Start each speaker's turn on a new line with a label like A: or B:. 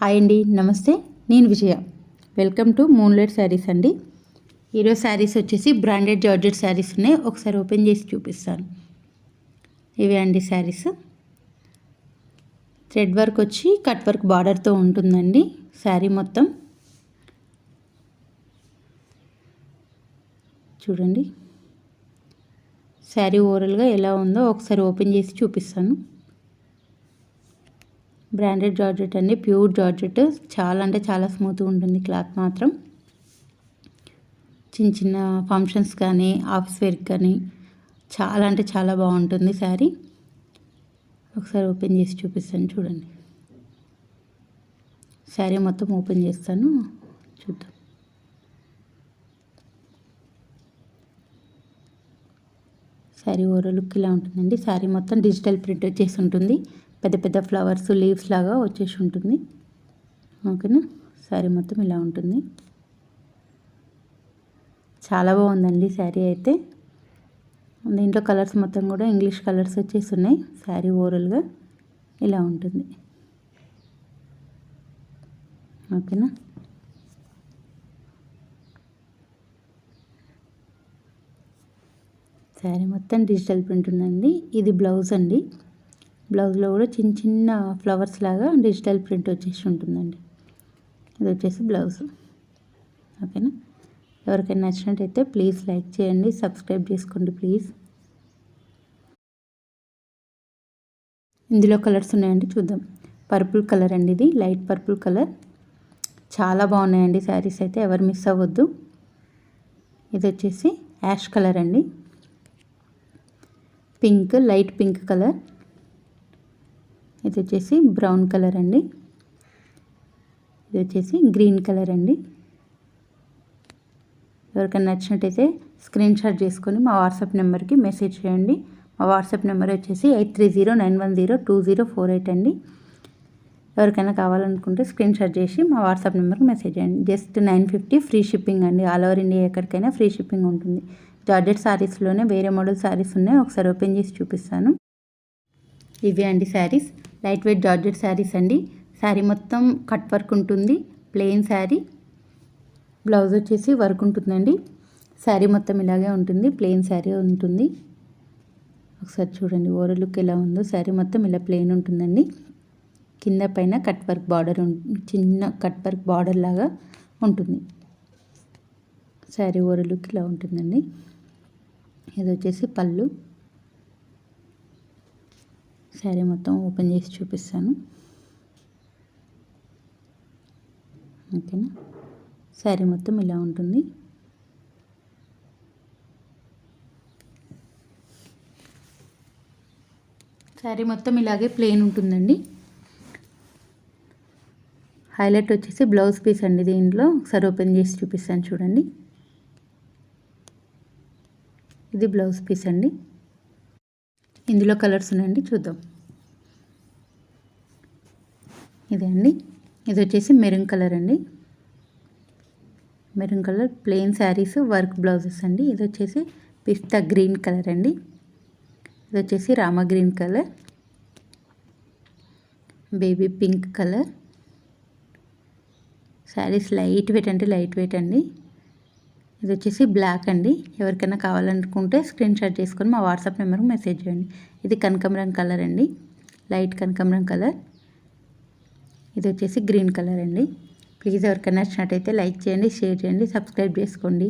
A: Hi అండి, నమస్తే. నేను విజయ. వెల్కమ్ టు మూన్లైట్ శారీస్ అండి. ఈరోజు శారీస్ వచ్చేసి బ్రాండెడ్ జార్జెట్ శారీస్ ఉన్నాయి. ఒకసారి ఓపెన్ చేసి చూపిస్తాను. ఇవే అండి శారీస్. థ్రెడ్ వర్క్ వచ్చి కట్ వర్క్ బార్డర్తో ఉంటుందండి శారీ మొత్తం. చూడండి శారీ ఓవరాల్గా ఎలా ఉందో ఒకసారి ఓపెన్ చేసి చూపిస్తాను. బ్రాండెడ్ జార్జెట్ అండి, ప్యూర్ జార్జెట్. చాలా అంటే చాలా స్మూత్గా ఉంటుంది క్లాత్ మాత్రం. చిన్న చిన్న ఫంక్షన్స్ కానీ ఆఫీస్ వేర్కి కానీ చాలా అంటే చాలా బాగుంటుంది శారీ. ఒకసారి ఓపెన్ చేసి చూపిస్తాను చూడండి. శారీ మొత్తం ఓపెన్ చేస్తాను, చూద్దాం. శారీ ఓవరాల్ లుక్ ఇలా ఉంటుందండి. శారీ మొత్తం డిజిటల్ ప్రింట్ వచ్చేసి ఉంటుంది. పెద్ద పెద్ద ఫ్లవర్స్ లీవ్స్ లాగా వచ్చేసి ఉంటుంది. ఓకేనా. శారీ మొత్తం ఇలా ఉంటుంది. చాలా బాగుందండి శారీ అయితే. దీంట్లో కలర్స్ మొత్తం కూడా ఇంగ్లీష్ కలర్స్ వచ్చేసి ఉన్నాయి. శారీ ఓవరాల్గా ఇలా ఉంటుంది. ఓకేనా. శారీ మొత్తం డిజిటల్ ప్రింట్ ఉందండి. ఇది బ్లౌజ్ అండి. బ్లౌజ్లో కూడా చిన్న చిన్న ఫ్లవర్స్ లాగా డిజిటల్ ప్రింట్ వచ్చేసి ఉంటుందండి. ఇది వచ్చేసి బ్లౌజ్. ఓకేనా. ఎవరికైనా నచ్చినట్టయితే ప్లీజ్ లైక్ చేయండి, సబ్స్క్రైబ్ చేసుకోండి ప్లీజ్. ఇందులో కలర్స్ ఉన్నాయండి, చూద్దాం. పర్పుల్ కలర్ అండి, ఇది లైట్ పర్పుల్ కలర్. చాలా బాగున్నాయండి శారీస్ అయితే, ఎవరు మిస్ అవ్వద్దు. ఇది వచ్చేసి యాష్ కలర్ అండి. Pink, light pink colour. ఇది వచ్చేసి బ్రౌన్ కలర్ అండి. ఇది వచ్చేసి గ్రీన్ కలర్ అండి. ఎవరికైనా నచ్చినట్టయితే స్క్రీన్ షాట్ చేసుకొని మా వాట్సాప్ నెంబర్కి మెసేజ్ చేయండి. మా వాట్సాప్ నెంబర్ వచ్చేసి 8309102048 అండి. ఎవరికైనా కావాలనుకుంటే స్క్రీన్ షాట్ చేసి మా వాట్సాప్ నెంబర్కి మెసేజ్ చేయండి. జస్ట్ 950 ఫ్రీ షిప్పింగ్ అండి. ఆల్ ఓవర్ ఇండియా ఎక్కడికైనా ఫ్రీ షిప్పింగ్ ఉంటుంది. జార్జెట్ శారీస్లోనే వేరే మోడల్ శారీస్ ఉన్నాయి. ఒకసారి ఓపెన్ చేసి చూపిస్తాను. ఇవే అండి saris. Light weight georgette saris అండి. శారీ మొత్తం కట్ వర్క్ ఉంటుంది, ప్లెయిన్ శారీ. బ్లౌజ్ వచ్చేసి వర్క్ ఉంటుందండి. శారీ మొత్తం ఇలాగే ఉంటుంది, ప్లెయిన్ శారీ ఉంటుంది. ఒకసారి చూడండి ఓవరాల్ లుక్ ఎలా ఉందో. శారీ మొత్తం ఇలా ప్లెయిన్ ఉంటుందండి. కింద పైన కట్ వర్క్ బార్డర్, చిన్న కట్ వర్క్ బార్డర్ లాగా ఉంటుంది. శారీ ఓవరాల్ లుక్ ఇలా ఉంటుందండి. ఇది వచ్చేసి పళ్ళు. శారీ మొత్తం ఓపెన్ చేసి చూపిస్తాను. ఓకేనా. శారీ మొత్తం ఇలా ఉంటుంది. శారీ మొత్తం ఇలాగే ప్లెయిన్ ఉంటుందండి. హైలైట్ వచ్చేసి బ్లౌజ్ పీస్ అండి దీంట్లో. ఒకసారి ఓపెన్ చేసి చూపిస్తాను చూడండి. ఇది బ్లౌజ్ పీస్ అండి. ఇందులో కలర్స్ ఉన్నాయండి, చూద్దాం. ఇదే అండి. ఇది వచ్చేసి మెరూన్ కలర్ అండి. Maroon colour plain saris, work blouses అండి. ఇది వచ్చేసి పిస్తా గ్రీన్ కలర్ అండి. ఇది వచ్చేసి Rama green colour, baby pink colour. Saris light weight అంటే లైట్ వెయిట్ అండి. ఇది వచ్చేసి బ్లాక్ అండి. ఎవరికైనా కావాలనుకుంటే స్క్రీన్ షాట్ చేసుకొని మా వాట్సాప్ నెంబర్కి మెసేజ్ చేయండి. ఇది కనకాంబరం కలర్ అండి, లైట్ కనకాంబరం కలర్. ఇది వచ్చేసి గ్రీన్ కలర్ అండి. ప్లీజ్ ఎవరికైనా నచ్చినట్టయితే లైక్ చేయండి, షేర్ చేయండి, సబ్స్క్రైబ్ చేసుకోండి.